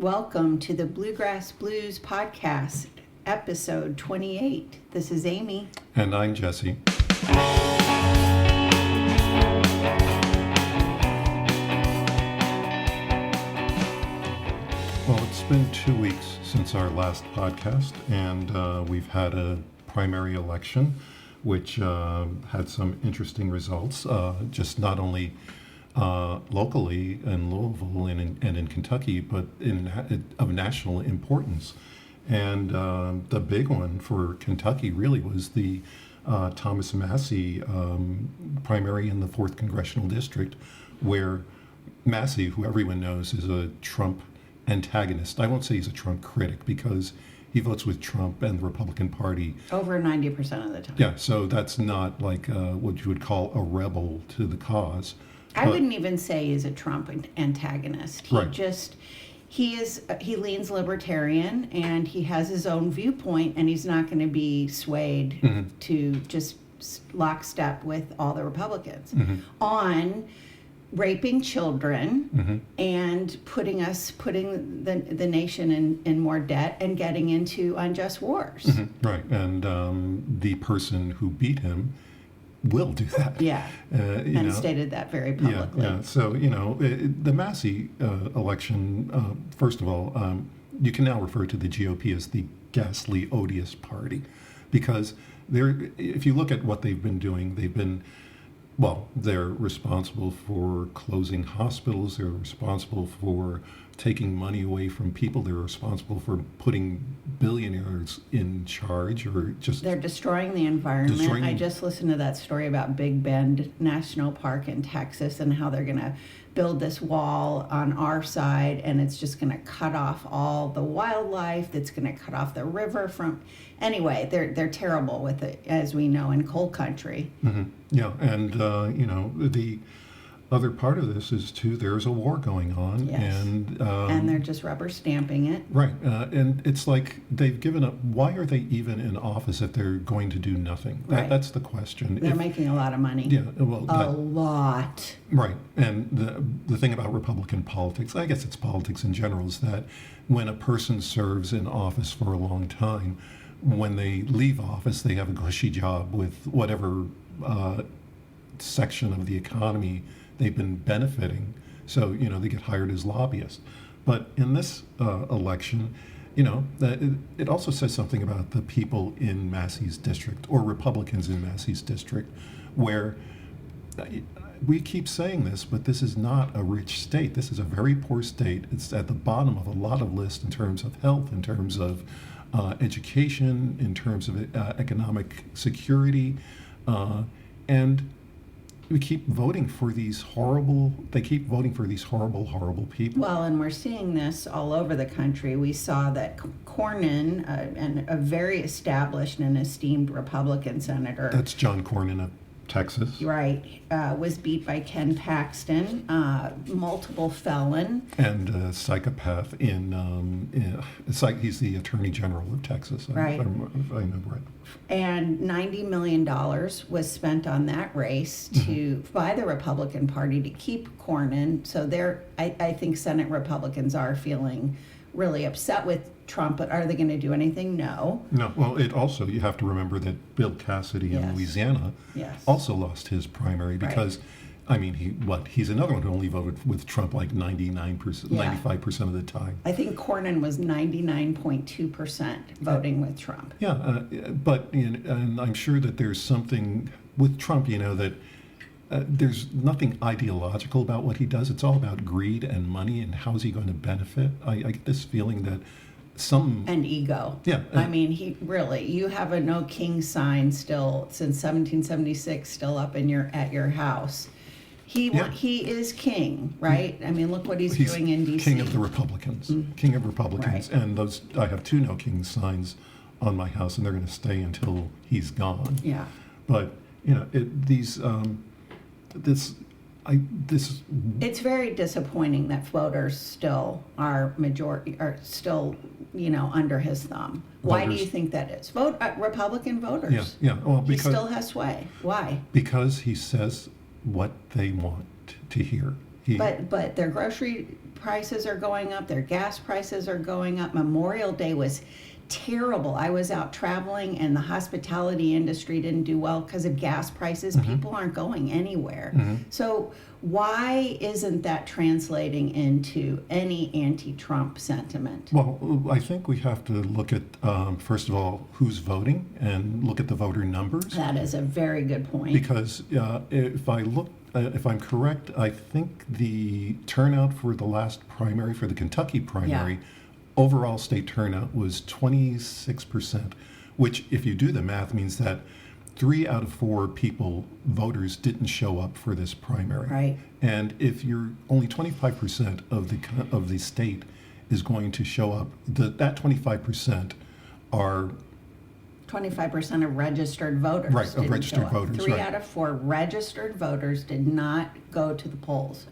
Welcome to the Bluegrass Blues podcast, episode 28. This is Amy. And I'm Jesse. Well, it's been 2 weeks since our last podcast, and we've had a primary election, which had some interesting results, just not only locally in Louisville and in Kentucky, but of national importance. And the big one for Kentucky really was the Thomas Massie primary in the 4th Congressional District, where Massie, who everyone knows is a Trump antagonist. I won't say he's a Trump critic because he votes with Trump and the Republican Party. Over 90% of the time. Yeah, so that's not like what you would call a rebel to the cause. I wouldn't even say he's a Trump antagonist. He leans libertarian and he has his own viewpoint, and he's not going to be swayed to just lockstep with all the Republicans on raping children and putting the nation in more debt and getting into unjust wars. Right, and the person who beat him will do that. Yeah, and stated that very publicly. Yeah. So, the Massie election, first of all, you can now refer to the GOP as the ghastly, odious party, because if you look at what they've been doing, they're responsible for closing hospitals, they're responsible for taking money away from people, they're responsible for putting billionaires in charge, or just... They're destroying the environment. I just listened to that story about Big Bend National Park in Texas and how they're going to build this wall on our side, and it's just going to cut off all the wildlife, that's going to cut off the river from... Anyway, they're terrible with it, as we know, in coal country. Yeah, and, the other part of this is, too, there's a war going on. Yes. And they're just rubber stamping it. Right. And it's like they've given up. Why are they even in office if they're going to do nothing? That's the question. They're making a lot of money. Yeah, well... A lot. Right. And the thing about Republican politics, I guess it's politics in general, is that when a person serves in office for a long time, when they leave office, they have a cushy job with whatever section of the economy they've been benefiting. So, they get hired as lobbyists. But in this election, it also says something about the people in Massie's district, or Republicans in Massie's district, where we keep saying this, but this is not a rich state. This is a very poor state. It's at the bottom of a lot of lists in terms of health, in terms of education, in terms of economic security, and we keep voting for these horrible horrible people. Well, and we're seeing this all over the country. We saw that Cornyn, and a very established and esteemed Republican senator. That's John Cornyn of Texas. Right. Was beat by Ken Paxton, multiple felon. And a psychopath he's the Attorney General of Texas. Right. I know, right. And $90 million was spent on that race by the Republican Party to keep Cornyn. So I think Senate Republicans are feeling really upset with Trump, but are they going to do anything? No. Well, you have to remember that Bill Cassidy in Louisiana also lost his primary because, he's another one who only voted with Trump like 95% of the time. I think Cornyn was 99.2% voting with Trump. Yeah, but and I'm sure that there's something with Trump, that there's nothing ideological about what he does. It's all about greed and money and how's he going to benefit. I get this feeling that and ego. Yeah. You have a no king sign still since 1776 still up at your house. He is king, right? Look what he's doing in D.C. King of the Republicans. King of Republicans. Right. And I have 2 no king signs on my house, and they're going to stay until he's gone. Yeah. But it's very disappointing that voters still are under his thumb. Why do you think that is? Republican voters. Yeah. Well, he still has sway. Why? Because he says what they want to hear. But their grocery prices are going up, their gas prices are going up. Memorial Day was terrible. I was out traveling and the hospitality industry didn't do well because of gas prices. People aren't going anywhere. So why isn't that translating into any anti-Trump sentiment? Well, I think we have to look at, first of all, who's voting and look at the voter numbers. That is a very good point. Because if I'm correct, I think the turnout for the last primary, for the Kentucky primary, overall state turnout was 26%, which, if you do the math, means that 3 out of 4 voters didn't show up for this primary. Right. And if you're only 25% of the state is going to show up, that 25% are 25% of registered voters. Right, of registered voters. 3 right. out of 4 registered voters did not go to the polls.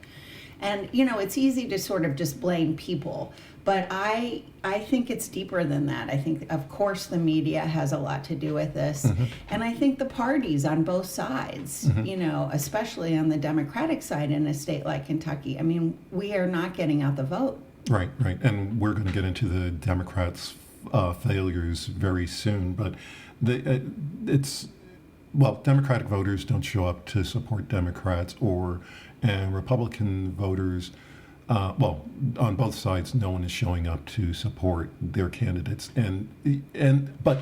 And, it's easy to sort of just blame people, but I think it's deeper than that. I think, of course, the media has a lot to do with this. And I think the parties on both sides, especially on the Democratic side in a state like Kentucky, I mean, we are not getting out the vote. Right. And we're going to get into the Democrats' failures very soon, but Democratic voters don't show up to support Democrats, and Republican voters, on both sides, no one is showing up to support their candidates, but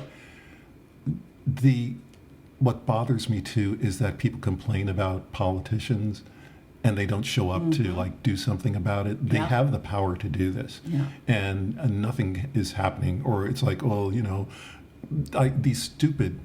what bothers me too is that people complain about politicians and they don't show up to do something about it. They have the power to do this, and nothing is happening. Or it's like, these stupid.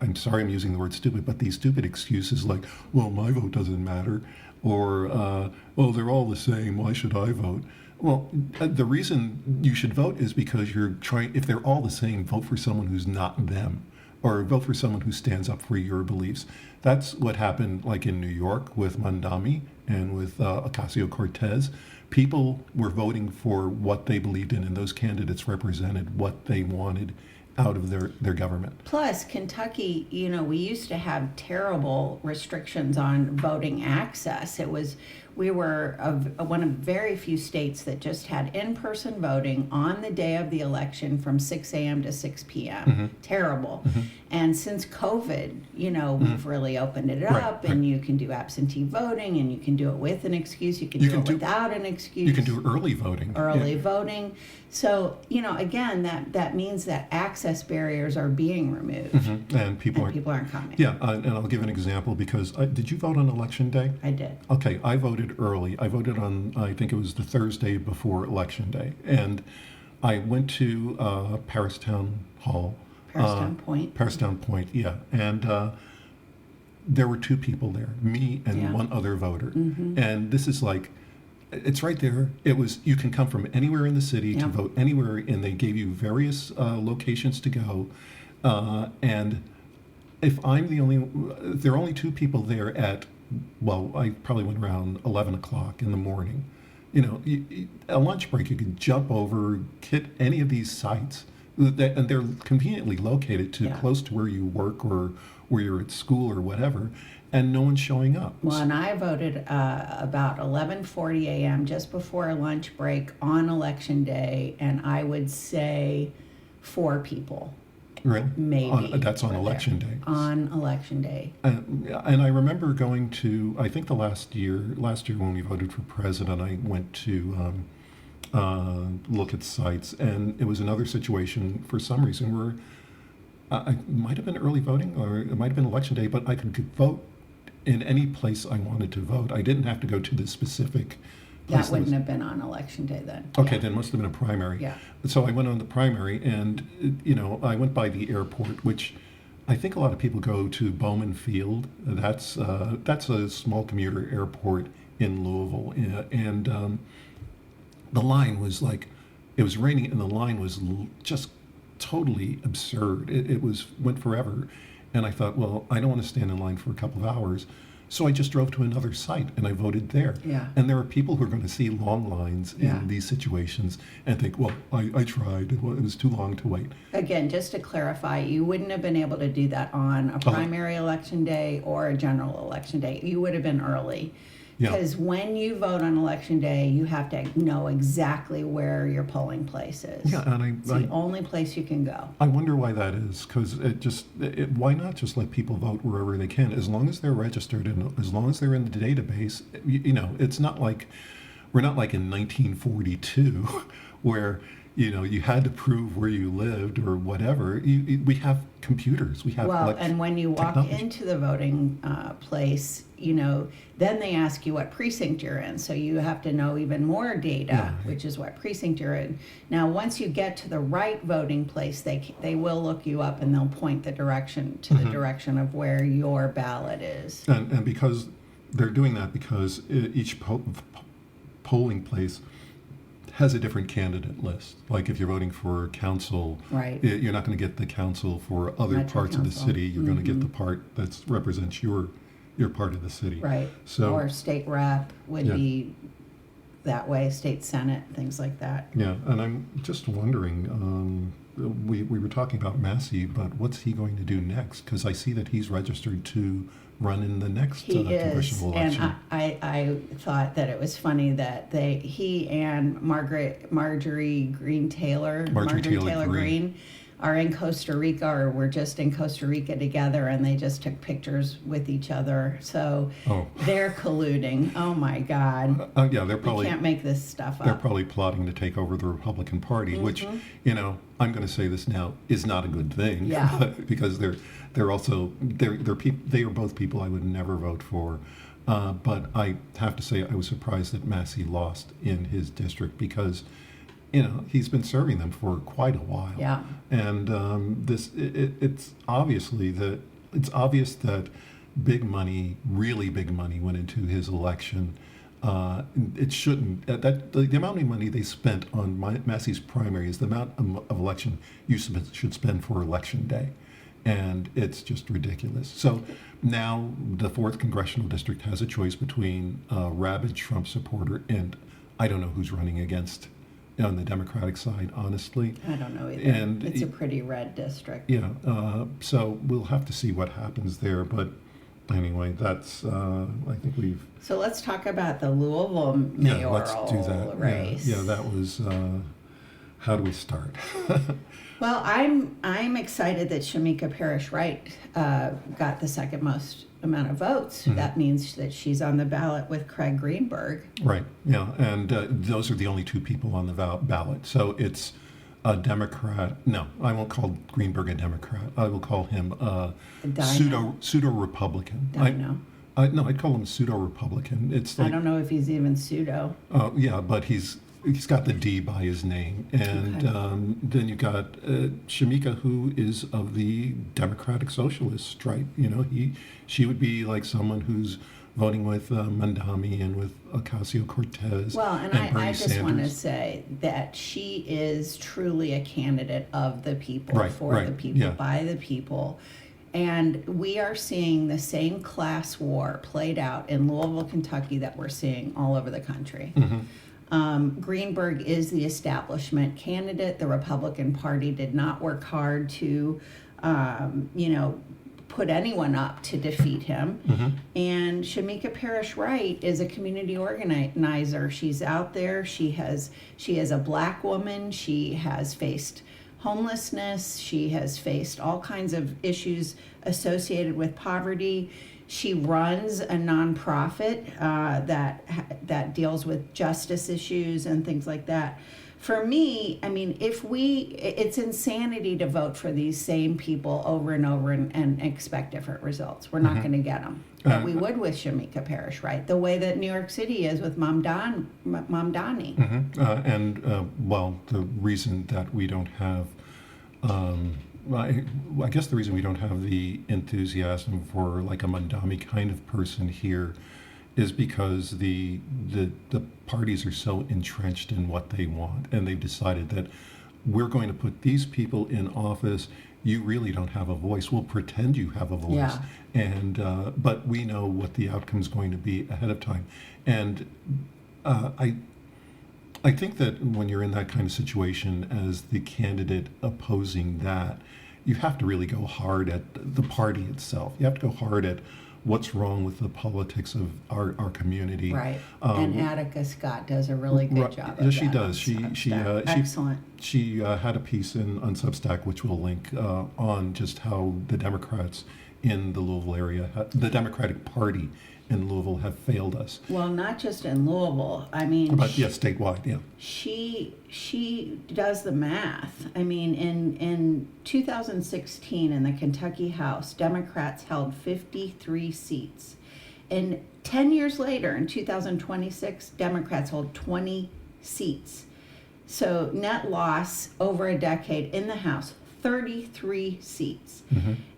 I'm sorry, I'm using the word stupid, but these stupid excuses like, well, my vote doesn't matter, or they're all the same. Why should I vote? Well, the reason you should vote is because you're trying. If they're all the same, vote for someone who's not them, or vote for someone who stands up for your beliefs. That's what happened, like in New York with Mandami and with Ocasio-Cortez. People were voting for what they believed in, and those candidates represented what they wanted out of their government. Plus, Kentucky, we used to have terrible restrictions on voting access. We were one of very few states that just had in-person voting on the day of the election from 6 a.m. to 6 p.m. Terrible. And since COVID, we've really opened it up, and you can do absentee voting, and you can do it with an excuse. You can do it without an excuse. You can do early voting. Voting. So, again, that means that access barriers are being removed. And people aren't coming. Yeah, and I'll give an example because did you vote on Election Day? I did. Okay, I voted early. I voted on, I think it was the Thursday before Election Day. And I went to Paristown Hall. Paristown Point, yeah. And there were 2 people there, me and one other voter. And this is like, it's right there. It was, you can come from anywhere in the city to vote anywhere, and they gave you various locations to go. And if there are only 2 people there I probably went around 11 o'clock in the morning. A lunch break, you could jump over, hit any of these sites, and they're conveniently located close to where you work or where you're at school or whatever, and no one's showing up. Well, and I voted about 11:40 a.m. just before a lunch break on Election Day, and I would say 4 people. Really? Maybe. That's on Election Day. On Election Day. And I remember going to, I think last year when we voted for president, I went to look at sites, and it was another situation for some reason where I might have been early voting, or it might have been Election Day, but I could vote in any place I wanted to vote. I didn't have to go to the specific place. That wouldn't have been on Election Day then. Okay, then it must have been a primary. Yeah. So I went on the primary, and I went by the airport, which I think a lot of people go to Bowman Field. That's a small commuter airport in Louisville, and the line was like, it was raining, and the line was just totally absurd. It went forever, and I thought, well, I don't want to stand in line for a couple of hours. So I just drove to another site and I voted there. Yeah. And there are people who are going to see long lines in these situations and think, well, I tried. It was too long to wait. Again, just to clarify, you wouldn't have been able to do that on a primary election day or a general election day. You would have been early. Yeah. Because when you vote on election day, you have to know exactly where your polling place is. Yeah, and It's the only place you can go. I wonder why that is, because why not just let people vote wherever they can, as long as they're registered and as long as they're in the database. It's not like we're not like in 1942 where you had to prove where you lived or whatever. We have computers. We have and when you walk technology. into the voting place, then they ask you what precinct you're in. So you have to know even more data, which is what precinct you're in. Now, once you get to the right voting place, they will look you up and they'll point the direction to the direction of where your ballot is. And because they're doing that because each polling place has a different candidate list. Like if you're voting for council, right, you're not going to get the council for other Metro parts of the council. city. You're going to get the part that represents your part of the city. Right. So, or state rep would be that way, state senate, things like that. Yeah, and I'm just wondering, we were talking about Massey, but what's he going to do next? Because I see that he's registered to run in the next congressional election. And I thought that it was funny that he and Marjorie Taylor Greene are in Costa Rica, or were just in Costa Rica together, and they just took pictures with each other. So they're colluding. Oh my God! Yeah, they're probably, you can't make this stuff up. They're probably plotting to take over the Republican Party, which I'm going to say this now is not a good thing. Yeah. Because they're also they are both people I would never vote for. But I have to say I was surprised that Massey lost in his district because he's been serving them for quite a while. Yeah. And it's obvious that big money, really big money, went into his election. It shouldn't. The amount of money they spent on Massey's primary is the amount of election you should spend for election day. And it's just ridiculous. So now the 4th Congressional District has a choice between a rabid Trump supporter and I don't know who's running against on the Democratic side, honestly. I don't know either. And it's a pretty red district. Yeah. So we'll have to see what happens there. But anyway, that's, I think we've... So let's talk about the Louisville mayoral let's do that. race. Yeah, that was... how do we start? Well, I'm excited that Shamika Parrish-Wright got the second most amount of votes. Mm-hmm. That means that she's on the ballot with Craig Greenberg. Right. Yeah, and those are the only two people on the ballot. So it's a Democrat. No, I won't call Greenberg a Democrat. I will call him a pseudo-Republican. Dino. No, I'd call him a pseudo-Republican. It's like, I don't know if he's even pseudo. Yeah, but he's got the D by his name. And then you got Shamika, who is of the Democratic Socialist stripe. She would be like someone who's voting with Mandami and with Ocasio-Cortez. Well, and I just want to say that she is truly a candidate of the people, the people, by the people. And we are seeing the same class war played out in Louisville, Kentucky that we're seeing all over the country. Mm-hmm. Greenberg is the establishment candidate. The Republican Party did not work hard to, put anyone up to defeat him. Mm-hmm. And Shamika Parrish-Wright is a community organizer. She's out there. She is a black woman. She has faced homelessness. She has faced all kinds of issues associated with poverty. She runs a nonprofit that deals with justice issues and things like that. For me, I mean, it's insanity to vote for these same people over and over and expect different results. We're not going to get them. But we would with Shamika Parrish-Wright, the way that New York City is with Mamdani. Mm-hmm. The reason that we don't have, I guess the reason we don't have the enthusiasm for like a Mamdani kind of person here is because the parties are so entrenched in what they want, and they've decided that we're going to put these people in office. You really don't have a voice. We'll pretend you have a voice, and but we know what the outcome's going to be ahead of time. And I think that when you're in that kind of situation as the candidate opposing that, you have to really go hard at the party itself. You have to go hard at what's wrong with the politics of our community. Right. And Attica Scott does a really good job of Yes, she that does. Excellent. She had a piece on Substack, which we'll link, on just how the Democrats in the Louisville area, the Democratic Party in Louisville, have failed us. Well, not just in Louisville. I mean, But yeah, statewide, yeah. She does the math. I mean, in 2016 in the Kentucky House, Democrats held 53 seats. And 10 years later, in 2026, Democrats hold 20 seats. So net loss over a decade in the House, 33 seats.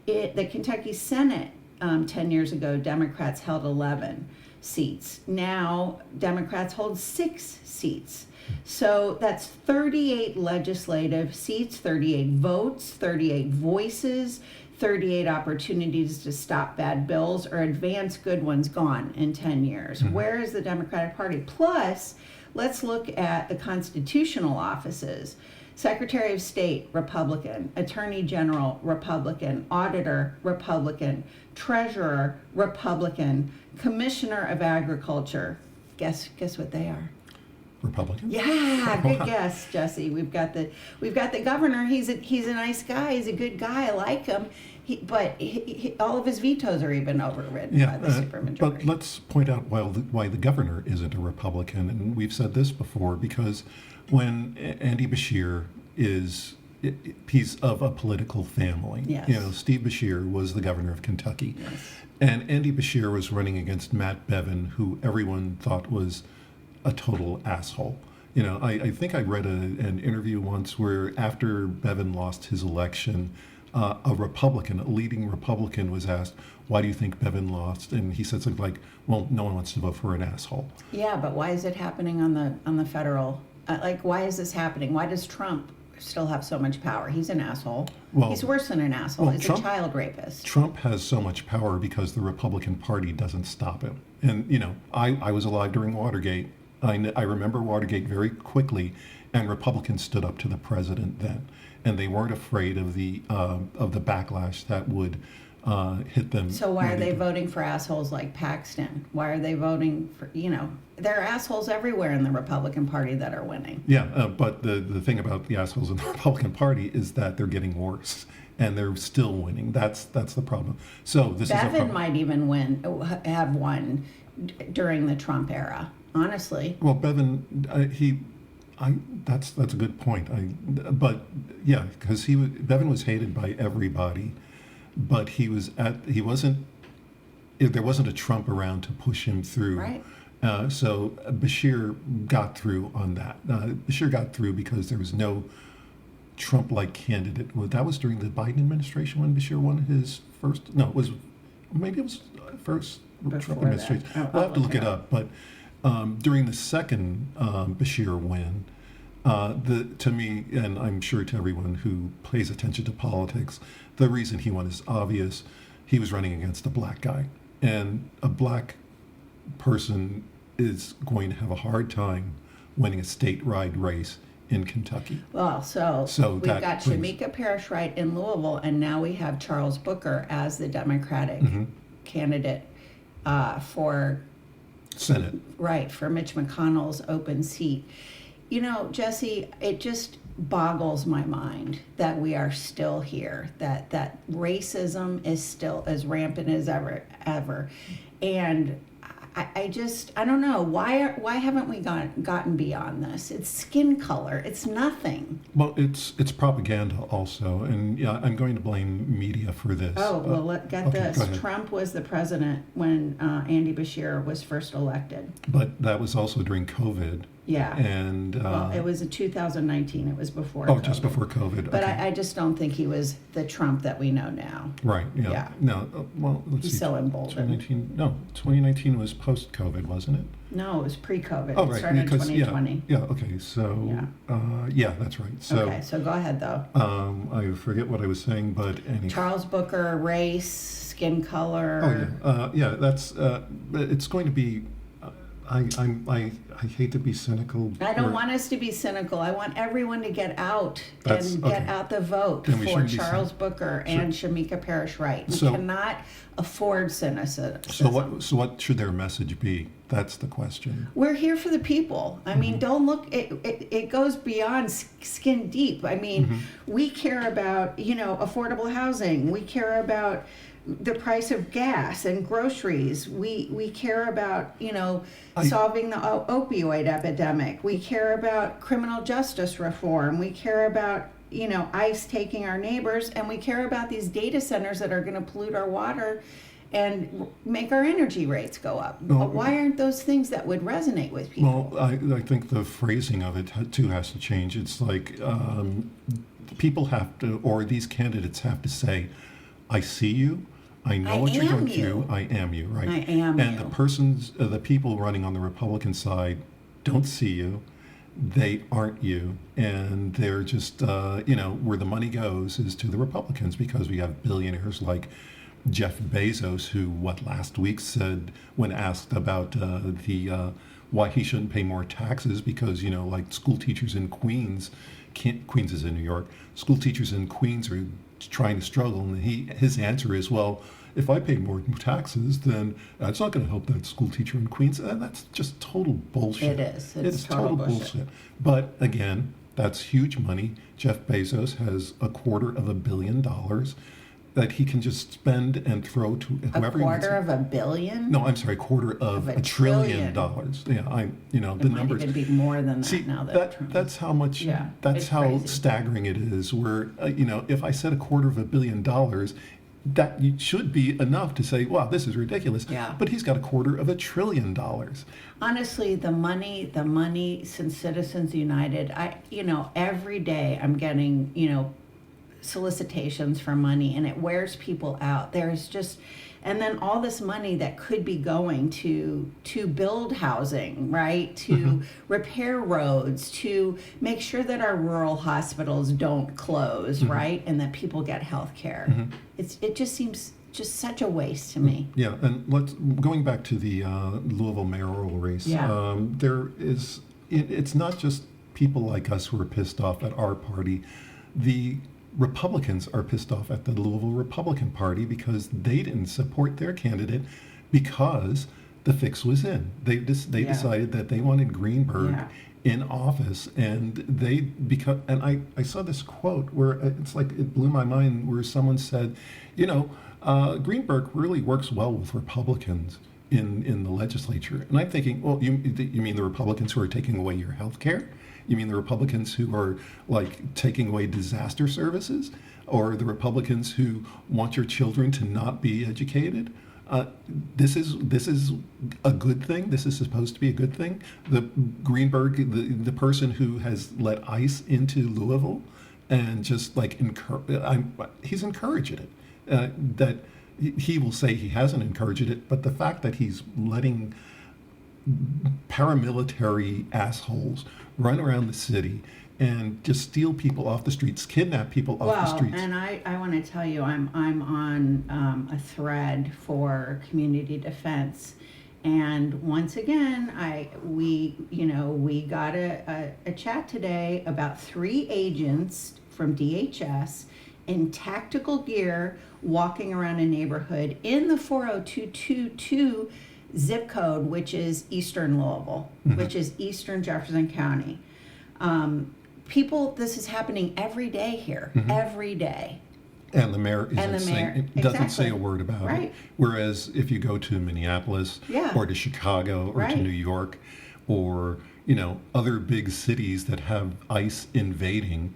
The Kentucky Senate, 10 years ago, Democrats held 11 seats. Now, Democrats hold 6 seats. So that's 38 legislative seats, 38 votes, 38 voices, 38 opportunities to stop bad bills or advance good ones gone in 10 years. Where is the Democratic Party? Plus, let's look at the constitutional offices. Secretary of State, Republican. Attorney General, Republican. Auditor, Republican. Treasurer, Republican. Commissioner of Agriculture. Guess what they are? Republican. Yeah, good guess, Jesse. We've got the governor. He's a nice guy. He's a good guy. I like him. But all of his vetoes are even overridden by the supermajority. But let's point out why the governor isn't a Republican, and we've said this before, because when Andy Beshear he's of a political family. Yes. Steve Beshear was the governor of Kentucky. Yes. And Andy Beshear was running against Matt Bevin, who everyone thought was a total asshole. I think I read an interview once where after Bevin lost his election, a leading Republican was asked, why do you think Bevin lost? And he said something like, well, no one wants to vote for an asshole. Yeah, but why is it happening on the federal? Why is this happening? Why does Trump still have so much power? He's an asshole. Well, he's worse than an asshole. well, He's Trump- a child rapist. Trump has so much power because the Republican Party doesn't stop him. And, I was alive during Watergate. I remember Watergate very quickly, and Republicans stood up to the president then. And they weren't afraid of the backlash that would hit them. So why are they voting for assholes like Paxton? Why are they voting for, there are assholes everywhere in the Republican Party that are winning. Yeah, but the thing about the assholes in the Republican Party is that they're getting worse, and they're still winning. That's the problem. So this Bevin is a might even have won during the Trump era, honestly. Well, Bevin, that's a good point. But yeah, because Bevin was hated by everybody, but there wasn't a Trump around to push him through. Right. So Beshear got through on that. Beshear got through because there was no Trump-like candidate. Well, that was during the Biden administration when Beshear won his first. No, it was first Before Trump administration. that. We'll have to look it up. But during the second Beshear win, to me, and I'm sure to everyone who pays attention to politics, the reason he won is obvious. He was running against a black guy, and a black person is going to have a hard time winning a statewide race in Kentucky. Well, so we've that got brings- Shamika Parrish-Wright in Louisville, and now we have Charles Booker as the Democratic candidate for Senate. Right, for Mitch McConnell's open seat. Jesse, it just boggles my mind that we are still here, that racism is still as rampant as ever. And I don't know, why haven't we gotten beyond this? It's skin color, it's nothing. Well, it's propaganda also, and yeah, I'm going to blame media for this. Oh, well, get okay, this. go ahead. Trump was the president when Andy Beshear was first elected. But that was also during COVID. Yeah. And Well, it was in 2019. It was before. oh, COVID. just before COVID. But okay. I just don't think he was the Trump that we know now. Right. Yeah. Yeah. No. Well, let's He's see. so emboldened. 2019 was post-COVID, wasn't it? No, it was pre-COVID. Oh, It right. started in Because 2020. yeah. Okay. So yeah, that's right. So Okay, so go ahead though. I forget what I was saying, but anyway. Charles Booker, race, skin color. Oh yeah. Yeah. That's. It's going to be. I hate to be cynical. I don't want us to be cynical. I want everyone to get out That's- and okay. get out the vote Then we for shouldn't be Charles Booker and Shamika Parrish Wright. We So- cannot afford cynicism. So what should their message be? That's the question. We're here for the people. I mean, don't look, it goes beyond skin deep. I mean, we care about, affordable housing. We care about the price of gas and groceries. We care about, solving the opioid epidemic. We care about criminal justice reform. We care about, ICE taking our neighbors, and we care about these data centers that are going to pollute our water and make our energy rates go up. Well, Why aren't those things that would resonate with people? Well, I think the phrasing of it too has to change. It's like people have to, or these candidates have to say, "I see you. I know what you're going through. I am you." Right? I am and you. the people running on the Republican side don't see you. They aren't you, and they're just where the money goes is to the Republicans, because we have billionaires like Jeff Bezos, who last week said, when asked about why he shouldn't pay more taxes, because like school teachers in Queens is in New York, school teachers in Queens are trying to struggle, and his answer is, well, if I pay more taxes, then that's not going to help that school teacher in Queens. And that's just total bullshit. It is. It's total bullshit. But again, that's huge money. Jeff Bezos has $250 million that he can just spend and throw to whoever he wants. $250 million? No, I'm sorry, $250 trillion. Yeah, the numbers. It might even be more than that. See, now that that's how much. Yeah, that's it's how crazy. staggering it is. Where if I said $250 million, that should be enough to say, wow, this is ridiculous. Yeah. But he's got $250 billion. Honestly, the money since Citizens United, every day I'm getting, solicitations for money, and it wears people out. And then all this money that could be going to build housing, right? To repair roads, to make sure that our rural hospitals don't close, right? And that people get health care. It just seems just such a waste to me. Yeah, and going back to the Louisville mayoral race, Yeah. It's not just people like us who are pissed off at our party. The Republicans are pissed off at the Louisville Republican Party because they didn't support their candidate because the fix was in. They decided that they wanted Greenberg in office, and I saw this quote where it's like it blew my mind, where someone said, Greenberg really works well with Republicans in the legislature. And I'm thinking, well, you mean the Republicans who are taking away your health care? You mean the Republicans who are like taking away disaster services, or the Republicans who want your children to not be educated? This is a good thing. This is supposed to be a good thing. The Greenberg, the person who has let ICE into Louisville, and just he's encouraging it. That he will say he hasn't encouraged it, but the fact that he's letting paramilitary assholes run around the city and just steal people off the streets, kidnap people off the streets. And I want to tell you, I'm on a thread for community defense, and once again, we got a chat today about 3 agents from DHS in tactical gear walking around a neighborhood in the 40222 zip code, which is Eastern Louisville, which is Eastern Jefferson County. This is happening every day here, every day. And the mayor doesn't say a word about it. Whereas if you go to Minneapolis or to Chicago or to New York or other big cities that have ICE invading,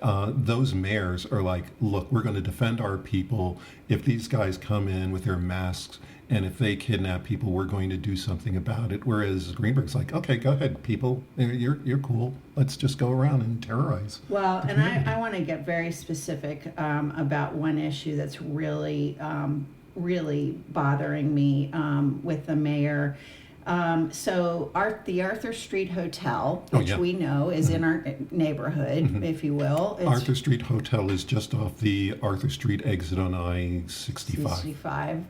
those mayors are like, look, we're going to defend our people. If these guys come in with their masks and if they kidnap people, we're going to do something about it. Whereas Greenberg's like, okay, go ahead, people. You're cool. Let's just go around and terrorize. Well, and I want to get very specific about one issue that's really, really bothering me with the mayor. So the Arthur Street Hotel, which we know is in our neighborhood, if you will. Arthur Street Hotel is just off the Arthur Street exit on I-65.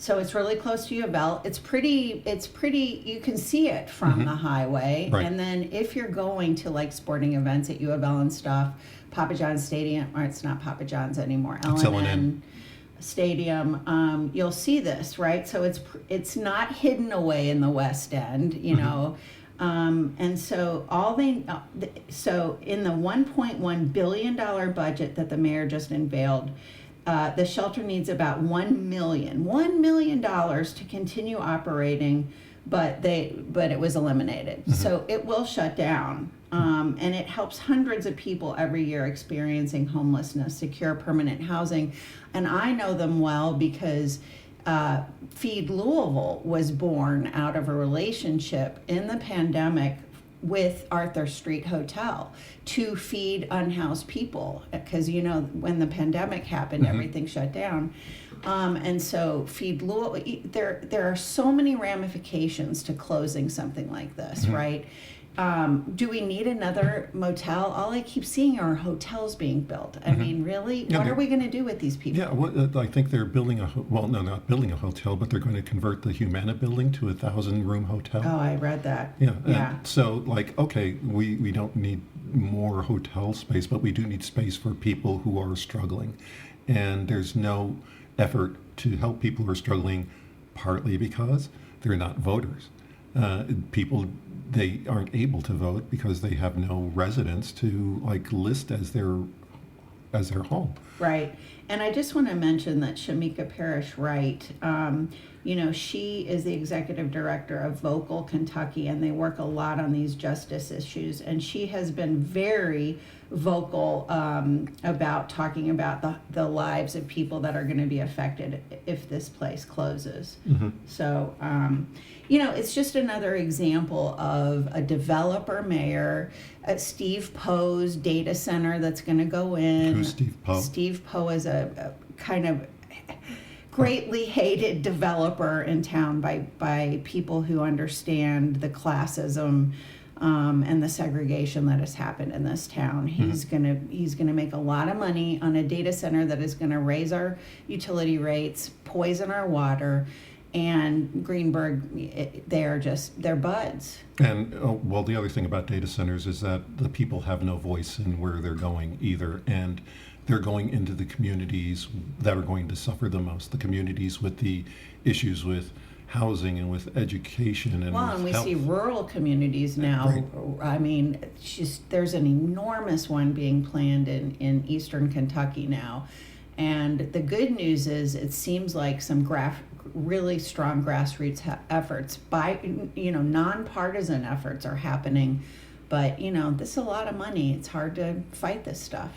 So it's really close to U of L. It's pretty, you can see it from the highway. Right. And then if you're going to like sporting events at U of L and stuff, Papa John's Stadium, or it's not Papa John's anymore, It's L&N Stadium, you'll see this, right? So it's not hidden away in the West End, you know. And so so in the $1.1 billion budget that the mayor just unveiled, the shelter needs about $1 million to continue operating, but it was eliminated. So it will shut down. And it helps hundreds of people every year experiencing homelessness secure permanent housing. And I know them well because Feed Louisville was born out of a relationship in the pandemic with Arthur Street Hotel to feed unhoused people, because when the pandemic happened, everything shut down. And so Feed Louisville, there are so many ramifications to closing something like this, right? Do we need another motel? All I keep seeing are hotels being built. I mean, really? Yeah, what are we going to do with these people? Yeah, well, I think they're building not building a hotel, but they're going to convert the Humana building to a 1,000-room hotel. Oh, I read that. Yeah. Yeah. So, okay, we don't need more hotel space, but we do need space for people who are struggling. And there's no effort to help people who are struggling, partly because they're not voters. They aren't able to vote because they have no residence to list as their home. Right. And I just want to mention that Shamika Parrish Wright, she is the executive director of Vocal Kentucky, and they work a lot on these justice issues. And she has been very vocal about talking about the lives of people that are going to be affected if this place closes. So, it's just another example of a developer mayor, Steve Poe's data center that's going to go in. Who's Steve Poe? Steve Poe is a kind of greatly hated developer in town by people who understand the classism and the segregation that has happened in this town. He's gonna make a lot of money on a data center that is gonna raise our utility rates, poison our water, and Greenberg, they're buds. And the other thing about data centers is that the people have no voice in where they're going either, and they're going into the communities that are going to suffer the most, the communities with the issues with housing and with education and we health. see rural communities now. Right. I mean, there's an enormous one being planned in eastern Kentucky now. And the good news is it seems like some really strong grassroots efforts by, nonpartisan efforts are happening. But, this is a lot of money. It's hard to fight this stuff.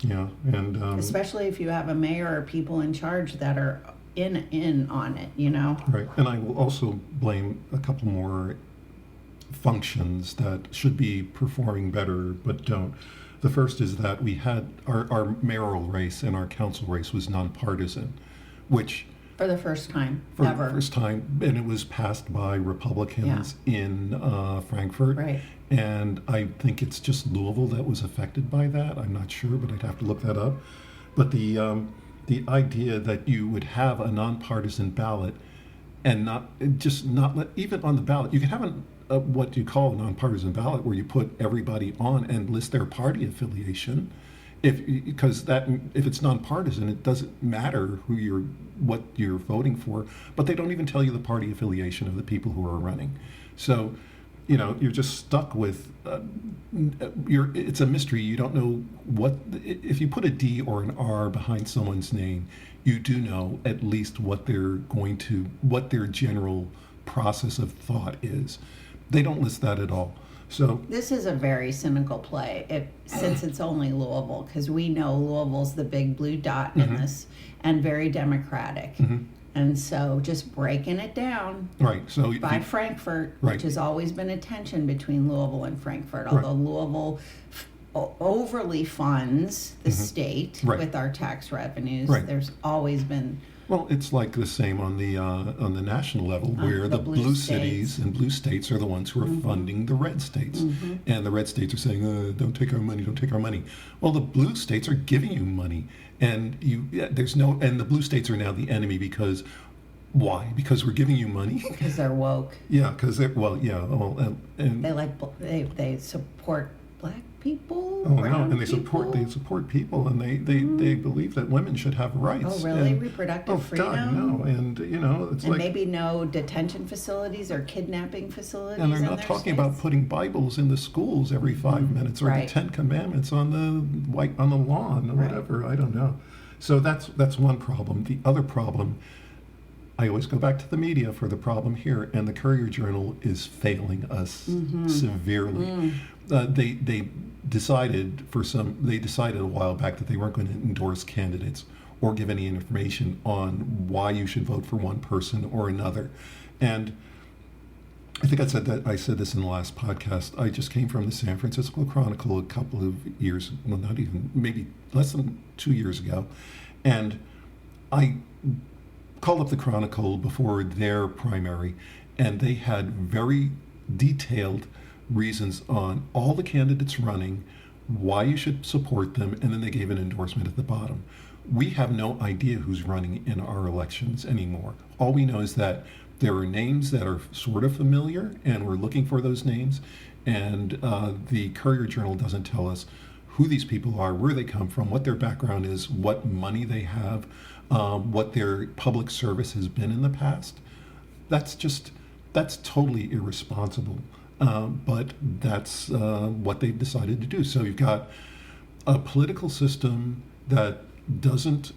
Yeah, and especially if you have a mayor or people in charge that are in on it, Right, and I will also blame a couple more functions that should be performing better but don't. The first is that we had our mayoral race and our council race was nonpartisan, which for the first time ever. And it was passed by Republicans in Frankfort. Right. And I think it's just Louisville that was affected by that. I'm not sure, but I'd have to look that up. But the idea that you would have a nonpartisan ballot and not let, even on the ballot, you can have what you call a nonpartisan ballot where you put everybody on and list their party affiliation. Because if it's nonpartisan, it doesn't matter what you're voting for, but they don't even tell you the party affiliation of the people who are running. So, you're just stuck with it's a mystery. You don't know if you put a D or an R behind someone's name, you do know at least what their general process of thought is. They don't list that at all. So this is a very cynical play, since it's only Louisville, because we know Louisville's the big blue dot in this, and very democratic. And so just breaking it down by Frankfort, which has always been a tension between Louisville and Frankfort, although Louisville overly funds the state with our tax revenues. There's always been... Well, it's like the same on the national level, where the blue cities and blue states are the ones who are funding the red states. And the red states are saying, don't take our money, don't take our money. Well, the blue states are giving you money. And the blue states are now the enemy because Why? Because we're giving you money? Because they're woke. Yeah, because they're, well, yeah, well, and They support black people. oh no, brown and they support people, and they believe that women should have rights. Oh really? And, Reproductive freedom? God, no, and it's and like, maybe no detention facilities or kidnapping facilities. and they're in not their talking states? about putting Bibles in the schools every 5 minutes, or Right. the 10 Commandments on the lawn, or Right. whatever. I don't know. So that's one problem. The other problem, I always go back to the media for the problem here, and the Courier Journal is failing us severely. They decided a while back that they weren't going to endorse candidates or give any information on why you should vote for one person or another. And I think I said this in the last podcast. I just came from the San Francisco Chronicle a couple of years, well, not even, maybe less than 2 years ago, and I called up the Chronicle before their primary, and they had very detailed reasons on all the candidates running, why you should support them, and then they gave an endorsement at the bottom. We have no idea who's running in our elections anymore. All we know is that there are names that are sort of familiar, and we're looking for those names, and the Courier Journal doesn't tell us who these people are, where they come from, what their background is, what money they have, what their public service has been in the past. That's totally irresponsible. But that's what they've decided to do. So you've got a political system that doesn't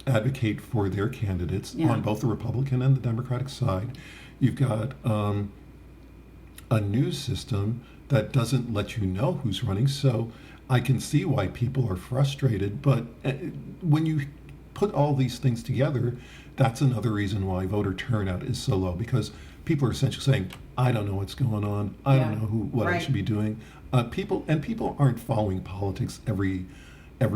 advocate for their candidates on both the Republican and the Democratic side. You've got a news system that doesn't let you know who's running. So I can see why people are frustrated. But when you put all these things together, that's another reason why voter turnout is so low, because people are essentially saying, I don't know what's going on. I don't know what I should be doing. People aren't following politics every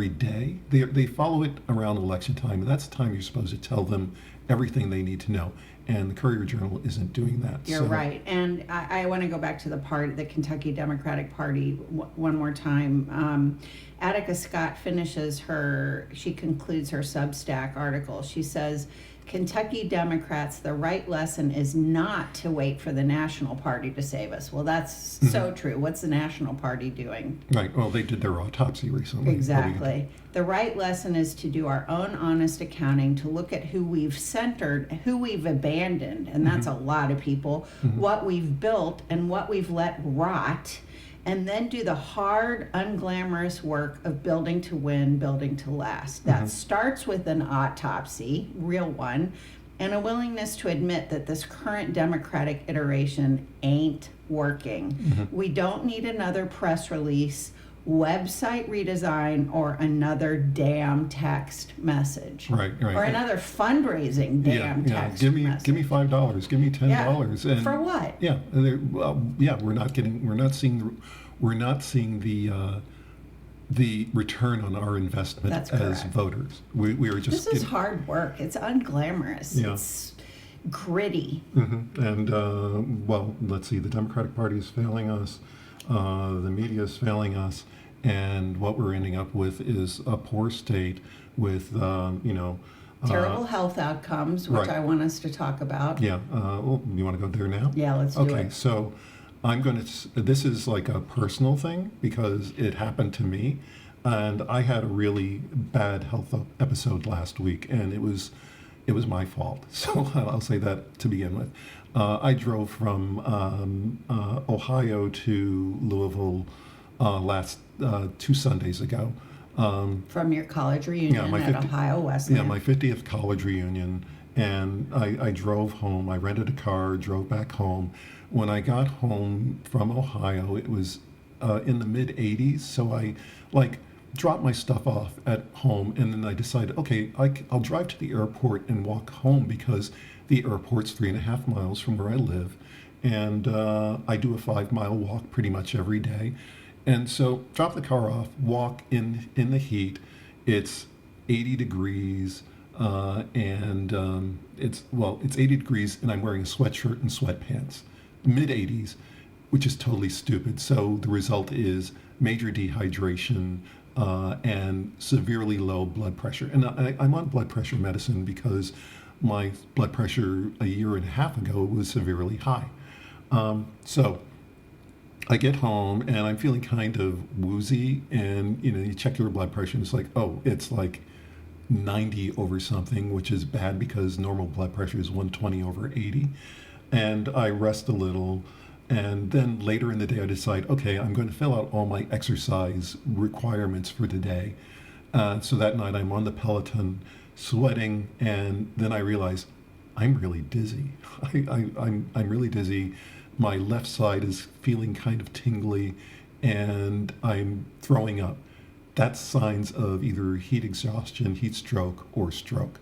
day. They follow it around election time, and that's the time you're supposed to tell them everything they need to know. And the Courier Journal isn't doing that. You're right. And I want to go back to the Kentucky Democratic Party one more time. Attica Scott she concludes her Substack article. She says, Kentucky Democrats, the right lesson is not to wait for the National Party to save us. Well, that's so true. What's the National Party doing? Right. Well, they did their autopsy recently. Exactly. The right lesson is to do our own honest accounting, to look at who we've centered, who we've abandoned, and that's a lot of people, what we've built and what we've let rot, and then do the hard, unglamorous work of building to win, building to last. That starts with an autopsy, real one, and a willingness to admit that this current Democratic iteration ain't working. We don't need another press release, website redesign, or another damn text message. Right. Or another fundraising text message. Give me $5, give me $10. Yeah. And for what? Yeah. We're not seeing the return on our investment as voters. We are just. This is hard work. It's unglamorous. Yeah. It's gritty. And well, let's see. The Democratic Party is failing us. The media is failing us. And what we're ending up with is a poor state with, terrible health outcomes, which I want us to talk about. Yeah. You want to go there now? Yeah, let's do it. Okay, so this is like a personal thing because it happened to me. And I had a really bad health episode last week, and it was my fault. So I'll say that to begin with. I drove from Ohio to Louisville last 2 Sundays ago. From your college reunion at Ohio Wesleyan. Yeah, my 50th college reunion. And I drove home. I rented a car, drove back home. When I got home from Ohio, it was in the mid-80s. So I dropped my stuff off at home, and then I decided, okay, I'll drive to the airport and walk home because the airport's 3.5 miles from where I live. And I do a 5-mile walk pretty much every day. And so drop the car off, walk in the heat. It's 80 degrees, and it's 80 degrees, and I'm wearing a sweatshirt and sweatpants. Mid-80s, which is totally stupid. So the result is major dehydration and severely low blood pressure. And I'm on blood pressure medicine because my blood pressure a year and a half ago was severely high. So I get home and I'm feeling kind of woozy, and you check your blood pressure and it's like, oh, it's like 90 over something, which is bad because normal blood pressure is 120 over 80. And I rest a little, and then later in the day I decide, okay, I'm going to fill out all my exercise requirements for today. So that night I'm on the Peloton sweating, and then I realize I'm really dizzy. I'm really dizzy. My left side is feeling kind of tingly, and I'm throwing up. That's signs of either heat exhaustion, heat stroke, or stroke.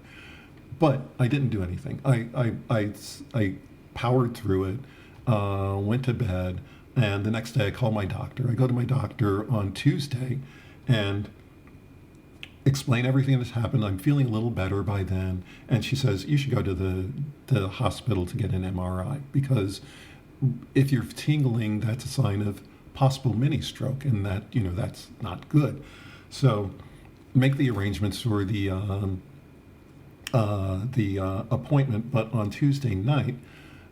But I didn't do anything. I powered through it, went to bed, and the next day I called my doctor. I go to my doctor on Tuesday and explain everything that's happened. I'm feeling a little better by then. And she says, you should go to the hospital to get an MRI, because if you're tingling, that's a sign of possible mini stroke, and that's not good. So make the arrangements for the appointment. But on Tuesday night,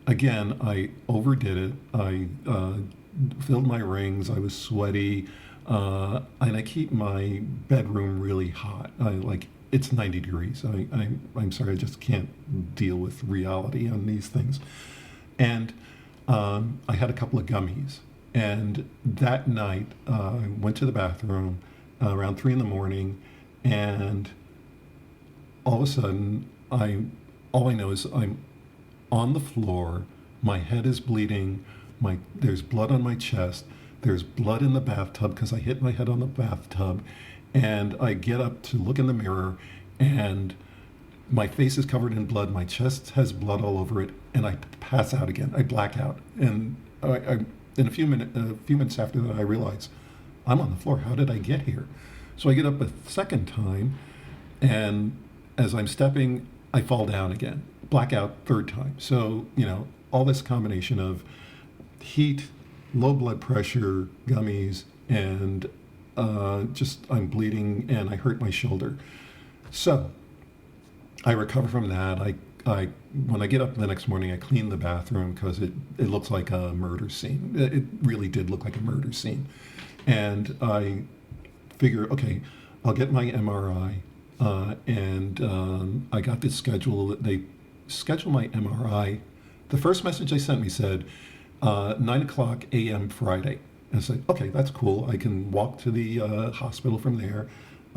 again, I overdid it. I filled my rings. I was sweaty, and I keep my bedroom really hot. It's 90 degrees. I'm sorry, I just can't deal with reality on these things. And I had a couple of gummies. And that night, I went to the bathroom around 3 a.m, and all of a sudden, all I know is I'm on the floor. My head is bleeding. There's blood on my chest. There's blood in the bathtub because I hit my head on the bathtub. And I get up to look in the mirror, and my face is covered in blood. My chest has blood all over it, and I pass out again. I black out, and in a few minutes after that, I realize I'm on the floor. How did I get here? So I get up a second time, and as I'm stepping, I fall down again. Blackout third time. So, all this combination of heat, low blood pressure, gummies, and I'm bleeding, and I hurt my shoulder. So I recover from that. When I get up the next morning, I clean the bathroom because it looks like a murder scene. It really did look like a murder scene. And I figure, okay, I'll get my MRI. And I got this schedule. They scheduled my MRI. The first message they sent me said 9:00 a.m. Friday. And I said, okay, that's cool. I can walk to the hospital from there,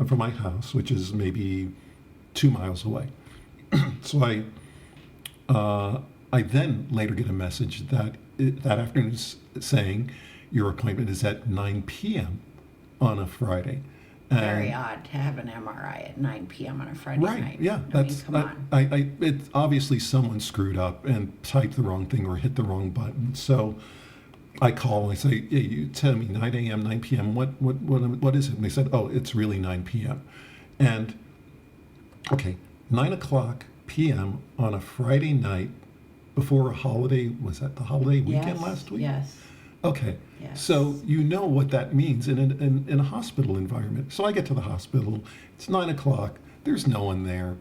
from my house, which is maybe 2 miles away. So I then later get a message that afternoon saying your appointment is at 9 p.m. on a Friday. Very odd to have an MRI at 9 p.m. on a Friday night. Right, yeah. Come on. It's obviously someone screwed up and typed the wrong thing or hit the wrong button. So I call and I say, yeah, you tell me 9 a.m., 9 p.m., what is it? And they said, oh, it's really 9 p.m. And, okay, 9:00 p.m. on a Friday night before a holiday, was that the holiday weekend last week? Yes. Okay, Yes. so you know what that means in a hospital environment. So I get to the hospital, it's 9:00, there's no one there.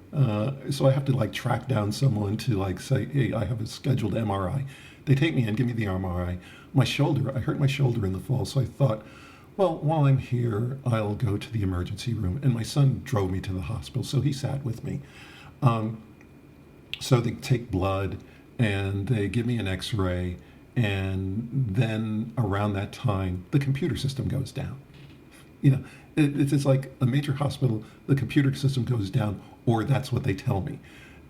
So I have to track down someone to say, hey, I have a scheduled MRI. They take me in, give me the MRI. I hurt my shoulder in the fall, so I thought, well, while I'm here, I'll go to the emergency room. And my son drove me to the hospital, so he sat with me. So they take blood, and they give me an x-ray, and then around that time, the computer system goes down. It's like a major hospital, the computer system goes down, or that's what they tell me.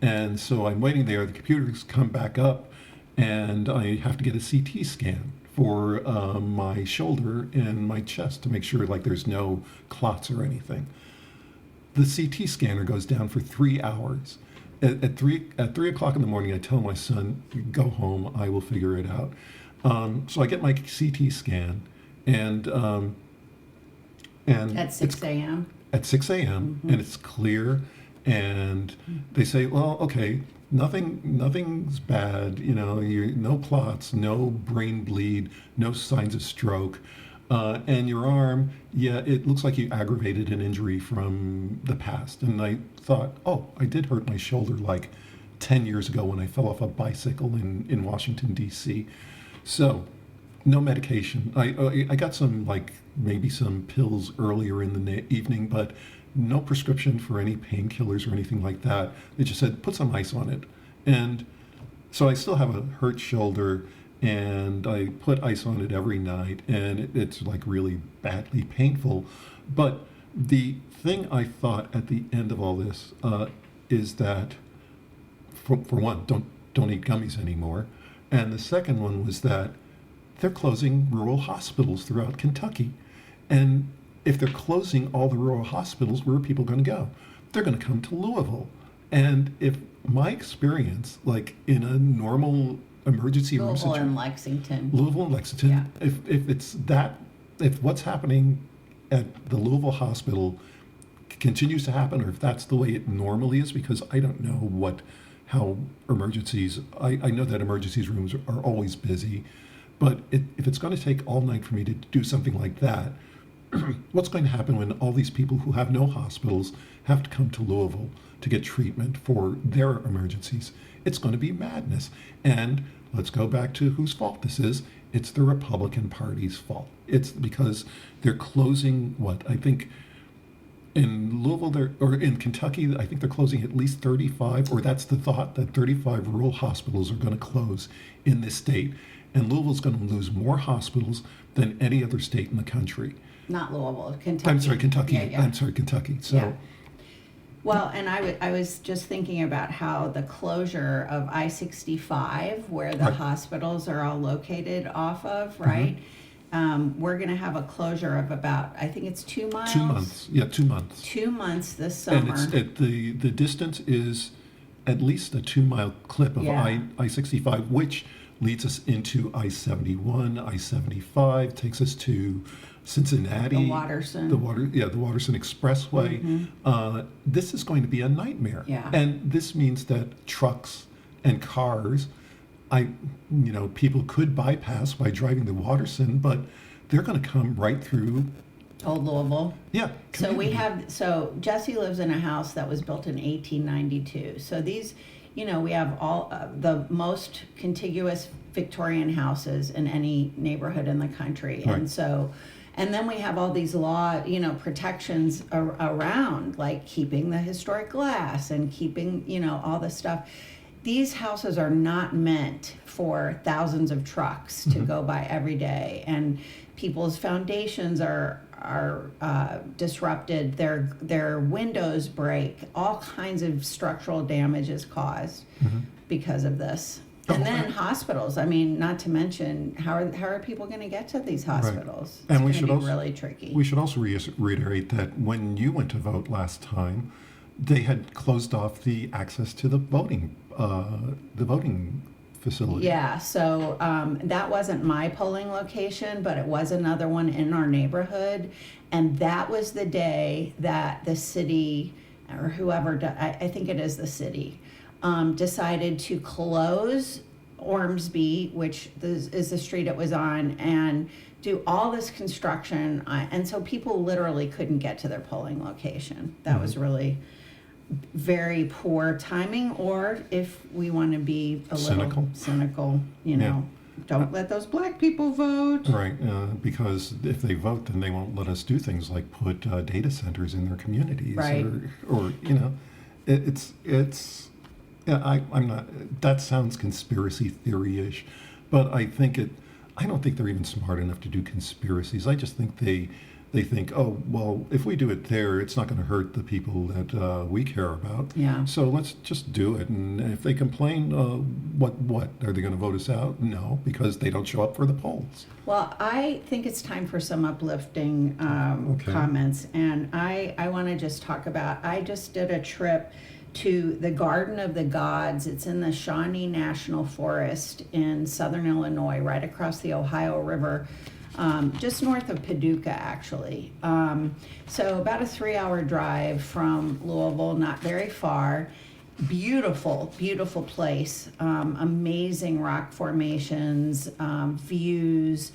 And so I'm waiting there, the computers come back up, and I have to get a CT scan for my shoulder and my chest to make sure there's no clots or anything. The CT scanner goes down for 3 hours. At 3 o'clock in the morning, I tell my son, go home, I will figure it out. So I get my CT scan, and At 6 a.m.? At 6 a.m., and it's clear, and they say, well, okay, nothing's bad, no clots, no brain bleed, no signs of stroke. And your arm, it looks like you aggravated an injury from the past. And I thought, oh, I did hurt my shoulder 10 years ago when I fell off a bicycle in Washington, D.C. So, no medication. I got some, like, maybe some pills earlier in the evening, but no prescription for any painkillers or anything like that. They just said, put some ice on it. And so I still have a hurt shoulder, and I put ice on it every night, and it's like really badly painful. But the thing I thought at the end of all this is that, for one, don't eat gummies anymore. And the second one was that they're closing rural hospitals throughout Kentucky. And if they're closing all the rural hospitals, where are people going to go? They're going to come to Louisville. And if my experience, like in a normal emergency room Louisville situation, and Lexington. Louisville and Lexington, Yeah. if what's happening at the Louisville hospital continues to happen, or if that's the way it normally is, because I don't know how emergencies, I know that emergencies rooms are always busy, but if it's going to take all night for me to do something like that, what's going to happen when all these people who have no hospitals have to come to Louisville to get treatment for their emergencies? It's going to be madness. And let's go back to whose fault this is. It's the Republican Party's fault. It's because they're closing I think in Louisville, or in Kentucky, I think they're closing at least 35, or that's the thought, that 35 rural hospitals are going to close in this state. And Louisville's going to lose more hospitals than any other state in the country. Not Louisville, Kentucky. I'm sorry, Kentucky. Yeah. I'm sorry, Kentucky. So, Yeah. Well, and I was just thinking about how the closure of I-65, where the Right. hospitals are all located off of, right? We're going to have a closure of about, I think it's 2 miles. 2 months. Yeah, 2 months. 2 months this And summer. the distance is at least a 2-mile clip of Yeah. I-65, which leads us into I-71, I-75, takes us to Cincinnati. The Watterson. The Watterson Expressway. This is going to be a nightmare. Yeah. And this means that trucks and cars, people could bypass by driving the Watterson, but they're going to come right through. Old Louisville. Yeah. So Jesse lives in a house that was built in 1892. So these, we have all the most contiguous Victorian houses in any neighborhood in the country. Right. And then we have all these law, protections around, like keeping the historic glass and keeping, all this stuff. These houses are not meant for thousands of trucks to go by every day, and people's foundations are disrupted. Their windows break. All kinds of structural damage is caused because of this. And then hospitals. I mean, not to mention, how are people going to get to these hospitals? Right. And it's going to be really tricky. We should also reiterate that when you went to vote last time, they had closed off the access to the voting facility. Yeah, so that wasn't my polling location, but it was another one in our neighborhood. And that was the day that the city, or whoever, I think it is the city, decided to close Ormsby, which is the street it was on, and do all this construction. And so people literally couldn't get to their polling location. That was really very poor timing, or if we want to be a little cynical, don't let those black people vote. Right, because if they vote, then they won't let us do things like put data centers in their communities. Right. Or I'm not, that sounds conspiracy theory-ish, but I don't think they're even smart enough to do conspiracies. I just think they think, oh, well, if we do it there, it's not going to hurt the people that we care about. Yeah. So let's just do it. And if they complain, what are they going to vote us out? No, because they don't show up for the polls. Well, I think it's time for some uplifting comments. And I want to just talk about, I just did a trip to the Garden of the Gods. It's in the Shawnee National Forest in southern Illinois, right across the Ohio River. Just north of Paducah, actually. So about a 3-hour drive from Louisville, not very far. Beautiful, beautiful place. Amazing rock formations, views,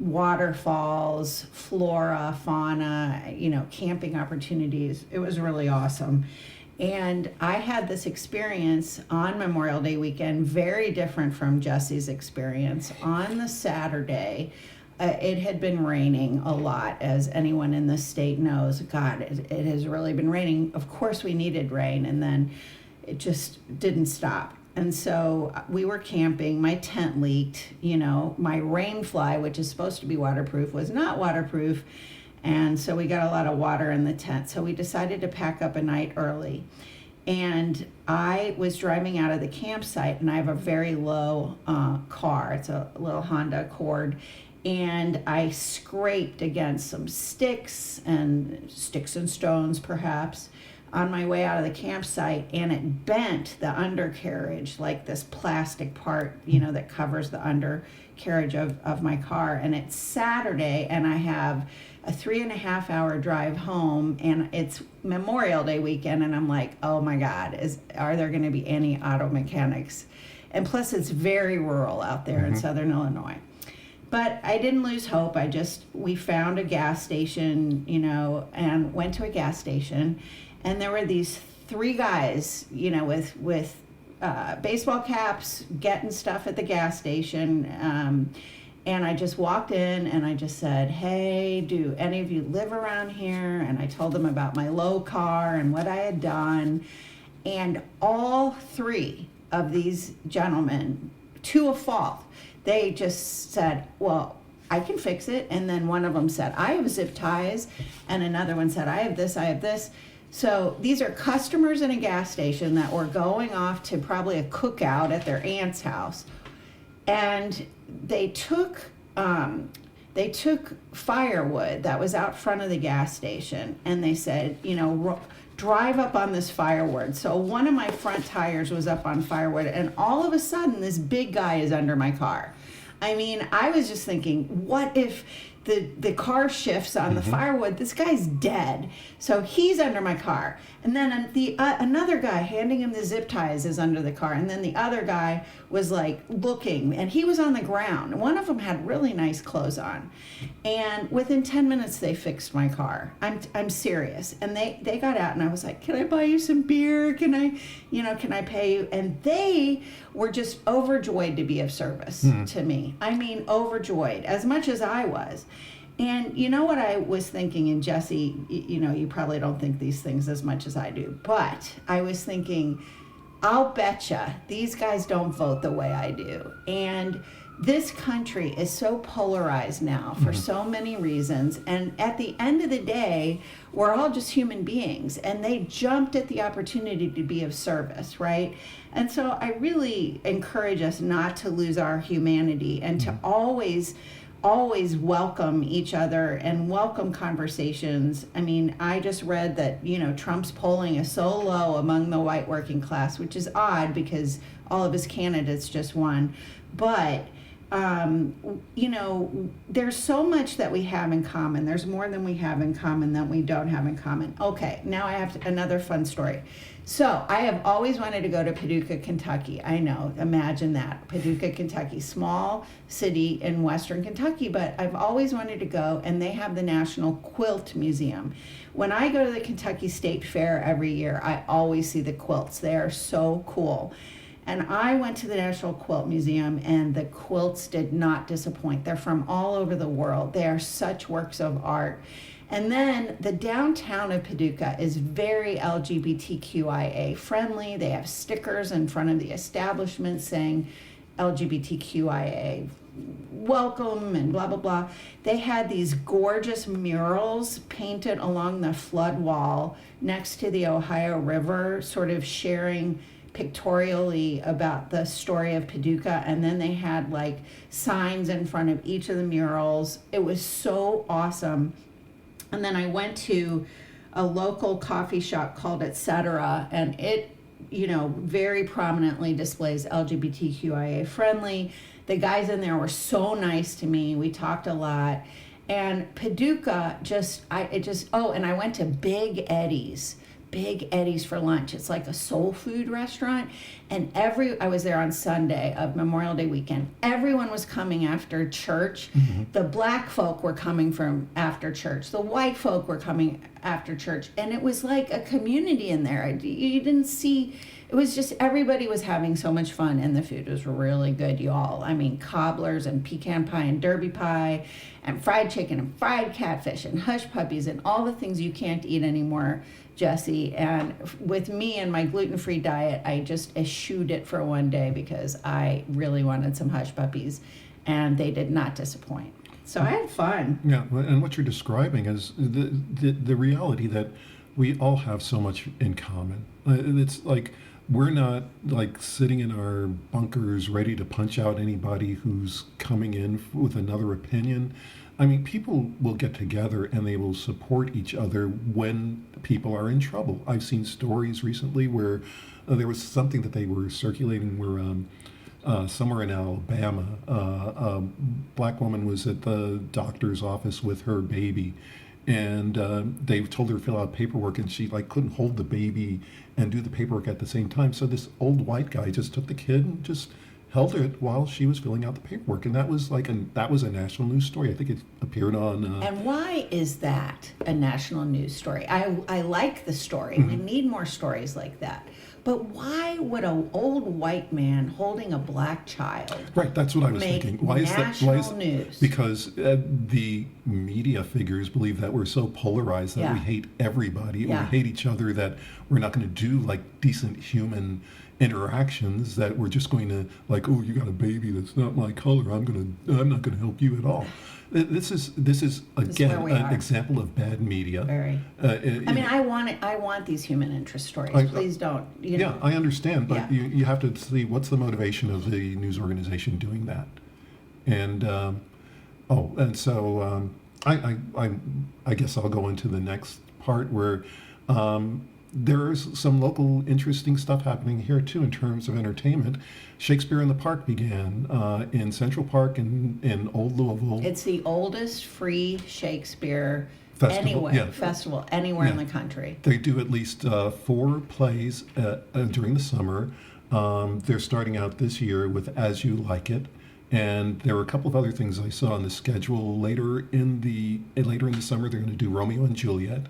waterfalls, flora, fauna, camping opportunities. It was really awesome. And I had this experience on Memorial Day weekend, very different from Jesse's experience. On the Saturday, it had been raining a lot, as anyone in this state knows. God, it has really been raining. Of course, we needed rain, and then it just didn't stop. And so we were camping. My tent leaked. My rain fly, which is supposed to be waterproof, was not waterproof. And so we got a lot of water in the tent. So we decided to pack up a night early. And I was driving out of the campsite, and I have a very low car. It's a little Honda Accord. And I scraped against some sticks and stones, perhaps, on my way out of the campsite, and it bent the undercarriage, like this plastic part, that covers the undercarriage of my car. And it's Saturday, and I have a 3.5-hour drive home, and it's Memorial Day weekend, and I'm like, oh my God, are there going to be any auto mechanics? And plus, it's very rural out there in Southern Illinois. But I didn't lose hope. We found a gas station, and went to a gas station, and there were these 3 guys, with baseball caps, getting stuff at the gas station. And I just walked in, and I just said, hey, do any of you live around here? And I told them about my low car and what I had done. And all 3 of these gentlemen, to a fault, they just said, well, I can fix it. And then one of them said, I have zip ties. And another one said, I have this. So these are customers in a gas station that were going off to probably a cookout at their aunt's house. And they took firewood that was out front of the gas station, and they said, drive up on this firewood. So one of my front tires was up on firewood, and all of a sudden this big guy is under my car. I mean, I was just thinking, what if the car shifts on the firewood? This guy's dead. So he's under my car. And then another guy handing him the zip ties is under the car. And then the other guy was like looking, and he was on the ground. One of them had really nice clothes on. And within 10 minutes, they fixed my car. I'm serious. And they got out, and I was like, can I buy you some beer? Can I pay you? And they were just overjoyed to be of service to me. I mean, overjoyed, as much as I was. And you know what I was thinking, and Jesse, you probably don't think these things as much as I do, but I was thinking, I'll betcha these guys don't vote the way I do. And this country is so polarized now for so many reasons. And at the end of the day, we're all just human beings, and they jumped at the opportunity to be of service, right? And so I really encourage us not to lose our humanity, and to always welcome each other and welcome conversations. I mean, I just read that, Trump's polling is so low among the white working class, which is odd because all of his candidates just won. But, there's so much that we have in common. There's more than we have in common than we don't have in common. Okay, now I have another fun story. So I have always wanted to go to Paducah, Kentucky. I know, imagine that. Paducah, Kentucky, small city in western Kentucky, but I've always wanted to go, and they have the National Quilt Museum. When I go to the Kentucky State Fair every year, I always see the quilts. They are so cool. And I went to the National Quilt Museum, and the quilts did not disappoint. They're from all over the world. They are such works of art. And then the downtown of Paducah is very LGBTQIA friendly. They have stickers in front of the establishment saying LGBTQIA welcome and blah, blah, blah. They had these gorgeous murals painted along the flood wall next to the Ohio River, sort of sharing pictorially about the story of Paducah. And then they had like signs in front of each of the murals. It was so awesome. And then I went to a local coffee shop called Etc., and it, very prominently displays LGBTQIA friendly. The guys in there were so nice to me. We talked a lot. And Paducah and I went to Big Eddie's. Big Eddie's for lunch. It's like a soul food restaurant. And I was there on Sunday of Memorial Day weekend. Everyone was coming after church. The black folk were coming from after church. The white folk were coming after church. And it was like a community in there. You didn't see, it was just, everybody was having so much fun, and the food was really good, y'all. I mean, cobblers and pecan pie and derby pie and fried chicken and fried catfish and hush puppies and all the things you can't eat anymore, Jesse. And with me and my gluten-free diet, I just eschewed it for one day because I really wanted some hush puppies, and they did not disappoint. So I had fun. Yeah, and what you're describing is the reality that we all have so much in common. It's like we're not like sitting in our bunkers ready to punch out anybody who's coming in with another opinion. I mean, people will get together and they will support each other when people are in trouble. I've seen stories recently where there was something that they were circulating where somewhere in Alabama, a black woman was at the doctor's office with her baby, and they told her to fill out paperwork, and she like couldn't hold the baby and do the paperwork at the same time. So this old white guy just took the kid and just held it while she was filling out the paperwork, and that was a national news story. I think it appeared on. And why is that a national news story? I like the story. We need more stories like that. But why would an old white man holding a black child Right, that's what I was make thinking. Why is that? national news? Because the media figures believe that we're so polarized that we hate everybody, or we hate each other, that we're not going to do like decent human interactions, that we're just going to like, oh, you got a baby that's not my color, I'm not going to help you at all. This is again an example of bad media. Very. I mean, I want these human interest stories. Please don't. Yeah, I understand, but you have to see what's the motivation of the news organization doing that. And so I guess I'll go into the next part where there's some local interesting stuff happening here too in terms of entertainment. Shakespeare in the Park began in Central Park in Old Louisville. It's the oldest free Shakespeare Festival, festival anywhere in the country. They do at least 4 plays during the summer. They're starting out this year with As You Like It, and there were a couple of other things I saw on the schedule. Later in the summer, they're going to do Romeo and Juliet,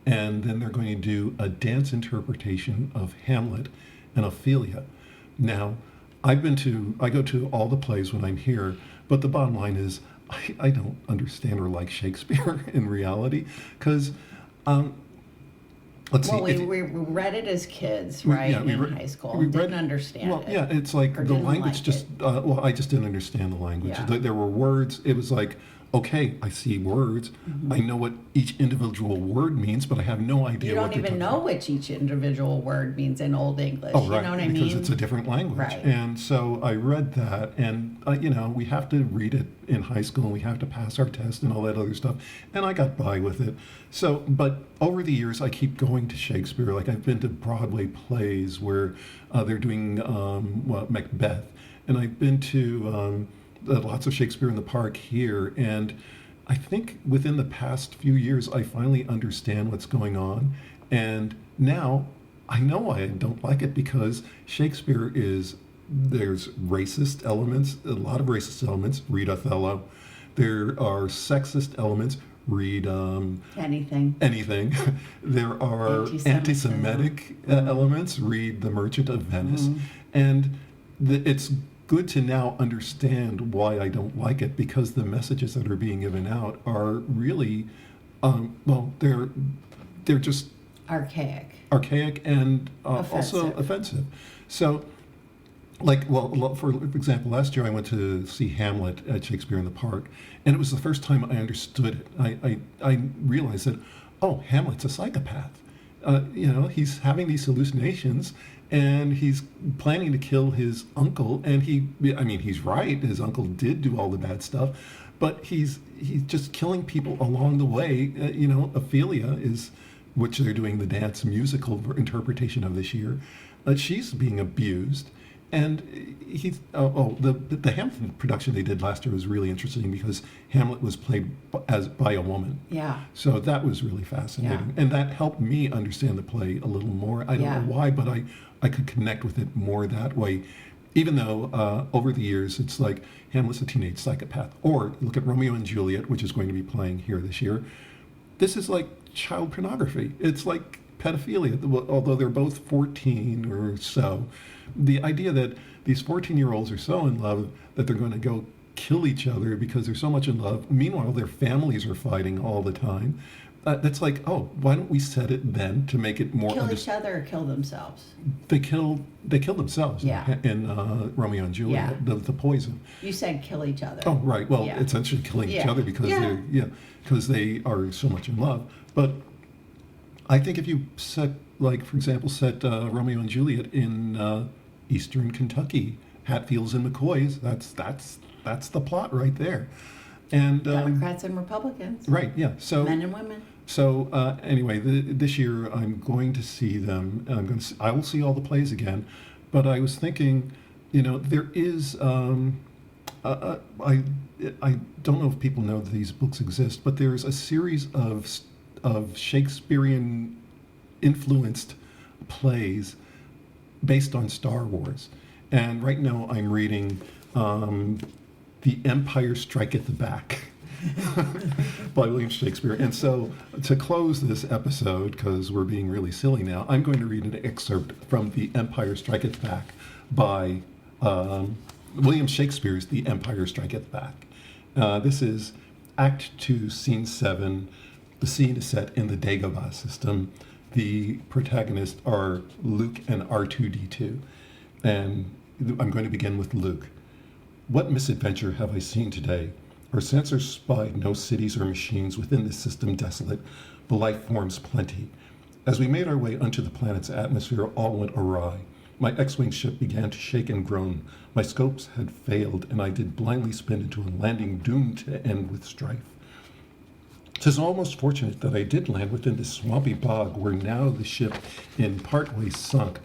and then they're going to do a dance interpretation of Hamlet and Ophelia. Now, I go to all the plays when I'm here, but the bottom line is I don't understand or like Shakespeare in reality, because we read it as kids, right, in high school. We didn't understand it. Yeah, it's like the language I just didn't understand the language. Yeah. There were words. It was like, okay, I see words. I know what each individual word means, but I have no idea. You don't even know which each individual word means in Old English. Oh, right. You know what I mean? Because it's a different language. Right. And so I read that, and we have to read it in high school, and we have to pass our test and all that other stuff. And I got by with it. So, but over the years, I keep going to Shakespeare. Like I've been to Broadway plays where they're doing Macbeth, and I've been to lots of Shakespeare in the Park here, and I think within the past few years I finally understand what's going on, and now I know why I don't like it, because Shakespeare there's racist elements, a lot of racist elements, read Othello. There are sexist elements, read anything. There are anti-Semitic elements, read The Merchant of Venice. And it's good to now understand why I don't like it, because the messages that are being given out are really, they're just archaic and also offensive. So, for example, last year I went to see Hamlet at Shakespeare in the Park, and it was the first time I understood it. I realized that, Hamlet's a psychopath. He's having these hallucinations, and he's planning to kill his uncle, and he's right, his uncle did do all the bad stuff, but he's just killing people along the way. Ophelia which they're doing the dance musical interpretation of this year, she's being abused, And the Hamlet production they did last year was really interesting because Hamlet was played by a woman. Yeah. So that was really fascinating. Yeah. And that helped me understand the play a little more. I don't know why, but I could connect with it more that way. Even though over the years, it's like Hamlet's a teenage psychopath. Or look at Romeo and Juliet, which is going to be playing here this year. This is like child pornography. It's like pedophilia, although they're both 14 or so. The idea that these 14-year-olds are so in love that they're going to go kill each other because they're so much in love. Meanwhile, their families are fighting all the time. That's like, oh, why don't we set it then to make it more... Kill each other or kill themselves? They kill themselves in Romeo and Juliet, the poison. You said kill each other. Oh, right. Well, essentially killing each other because they are so much in love. But I think if you set, like, for example, Romeo and Juliet in Eastern Kentucky, Hatfields and McCoys, that's the plot right there. And Democrats and Republicans. Right, yeah. So men and women. So anyway, this year I'm going to see them. I will see all the plays again. But I was thinking, there is. I don't know if people know that these books exist, but there's a series of Shakespearean influenced plays based on Star Wars. And right now I'm reading The Empire Striketh Back by William Shakespeare. And so to close this episode, because we're being really silly now, I'm going to read an excerpt from The Empire Striketh Back by William Shakespeare's The Empire Striketh Back. This is Act 2, Scene 7. The scene is set in the Dagobah system. The protagonists are Luke and R2-D2. And I'm going to begin with Luke. What misadventure have I seen today? Our sensors spied no cities or machines within this system desolate, but life forms plenty. As we made our way onto the planet's atmosphere, all went awry. My X-Wing ship began to shake and groan. My scopes had failed, and I did blindly spin into a landing doomed to end with strife. 'Tis almost fortunate that I did land within this swampy bog, where now the ship in part way sunk,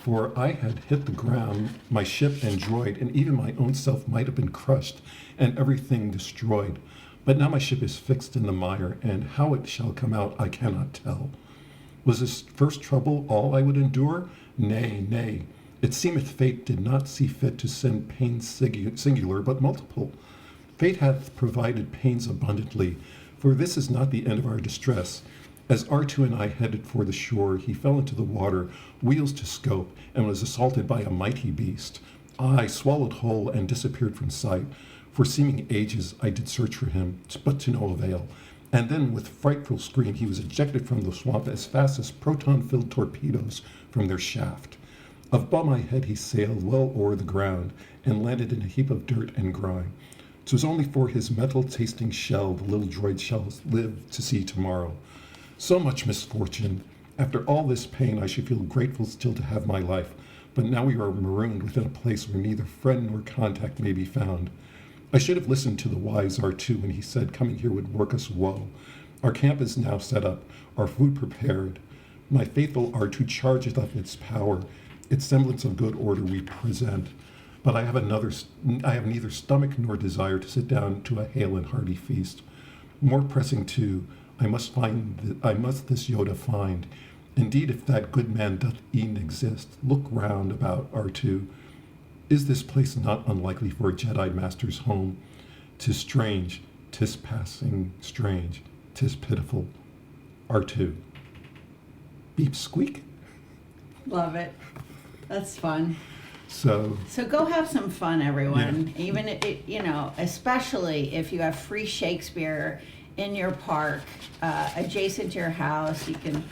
for I had hit the ground, my ship and droid, and even my own self might have been crushed, and everything destroyed. But now my ship is fixed in the mire, and how it shall come out I cannot tell. Was this first trouble all I would endure? Nay, nay. It seemeth fate did not see fit to send pains singular, but multiple. Fate hath provided pains abundantly, for this is not the end of our distress. As R2 and I headed for the shore, he fell into the water, wheels to scope, and was assaulted by a mighty beast. I swallowed whole and disappeared from sight. For seeming ages I did search for him, but to no avail. And then with frightful scream he was ejected from the swamp as fast as proton-filled torpedoes from their shaft. Above my head he sailed well o'er the ground, and landed in a heap of dirt and grime. 'Twas only for his metal-tasting shell the little droid shall live to see tomorrow. So much misfortune. After all this pain, I should feel grateful still to have my life. But now we are marooned within a place where neither friend nor contact may be found. I should have listened to the wise R2 when he said coming here would work us woe. Our camp is now set up, our food prepared. My faithful R2 chargeth up its power, its semblance of good order we present. But I have neither stomach nor desire to sit down to a hale and hearty feast. More pressing too, I must this Yoda find. Indeed, if that good man doth e'en exist, look round about, R2. Is this place not unlikely for a Jedi Master's home? 'Tis strange, 'tis passing strange, 'tis pitiful. R2. Beep squeak. Love it. That's fun. So go have some fun, everyone. Yeah. Even especially if you have free Shakespeare in your park, adjacent to your house, you can,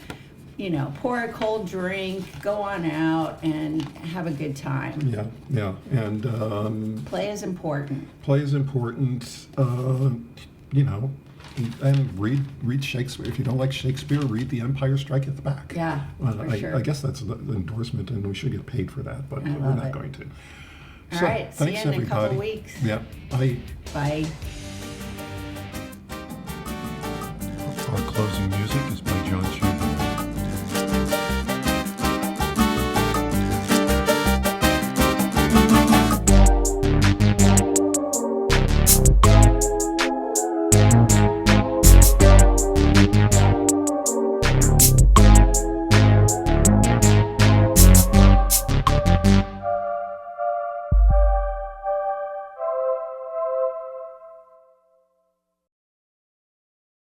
pour a cold drink, go on out, and have a good time. Yeah, and play is important. And read Shakespeare. If you don't like Shakespeare, read The Empire Striketh Back. Yeah, for sure. I guess that's the endorsement, and we should get paid for that, but we're not going to. All right, see you in a couple weeks. Yeah, bye. Bye. Our closing music is